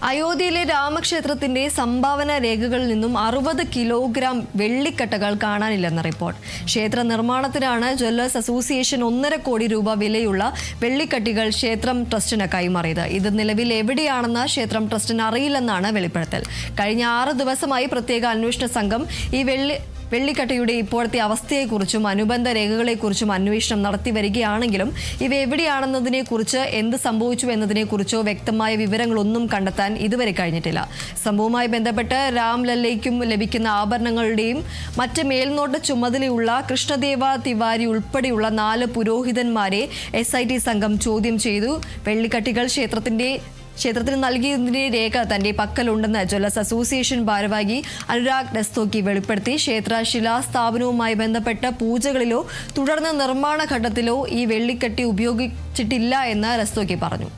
അയോധ്യയിലെ രാമക്ഷേത്രത്തിന്റെ സംഭാവന രേഖകളിൽ നിന്നും 60 കിലോഗ്രാം വെള്ളിക്കട്ടകൾ കാണാനില്ലെന്ന റിപ്പോർട്ട്. ക്ഷേത്ര നിർമ്മാണത്തിനാണ് ജ്വല്ലേഴ്സ് അസോസിയേഷൻ 1.5 കോടി രൂപ വിലയുള്ള വെള്ളിക്കട്ടികൾ ക്ഷേത്രം ട്രസ്റ്റിന് കൈമാറിയത്. ഇത് നിലവിൽ എവിടെയാണെന്ന് ക്ഷേത്രം ട്രസ്റ്റിന് അറിയില്ലെന്നാണ് വെളിപ്പെടുത്തൽ. കഴിഞ്ഞ 6 ദിവസമായി പ്രത്യേക അന്വേഷണ സംഘം ഈ വെള്ളിക്കട്ടയുടെ ഇപ്പോഴത്തെ അവസ്ഥയെക്കുറിച്ചും അനുബന്ധ രേഖകളെക്കുറിച്ചും അന്വേഷണം നടത്തി വരികയാണെങ്കിലും ഇവ എവിടെയാണെന്നതിനെക്കുറിച്ച് എന്ത് സംഭവിച്ചു എന്നതിനെക്കുറിച്ചോ വ്യക്തമായ വിവരങ്ങളൊന്നും കണ്ടെത്താൻ ഇതുവരെ കഴിഞ്ഞിട്ടില്ല. സംഭവവുമായി ബന്ധപ്പെട്ട് രാംലല്ലയ്ക്കും ലഭിക്കുന്ന ആഭരണങ്ങളുടെയും മറ്റ് മേൽനോട്ട ചുമതലയുള്ള കൃഷ്ണദേവ തിവാരി ഉൾപ്പെടെയുള്ള 4 പുരോഹിതന്മാരെ SIT സംഘം ചോദ്യം ചെയ്തു. വെള്ളിക്കട്ടികൾ ക്ഷേത്രത്തിന് നൽകിയതിന്റെ രേഖ തന്റെ പക്കലുണ്ടെന്ന് ജ്വല്ലേഴ്സ് അസോസിയേഷൻ ഭാരവാഹി അനുരാഗ് രസ്തോഗി വെളിപ്പെടുത്തി. ക്ഷേത്ര ശിലാസ്ഥാപനവുമായി ബന്ധപ്പെട്ട പൂജകളിലോ തുടർന്ന് നിർമ്മാണ ഘട്ടത്തിലോ ഈ വെള്ളിക്കട്ടി ഉപയോഗിച്ചിട്ടില്ല എന്ന് രസ്തോഗി പറഞ്ഞു.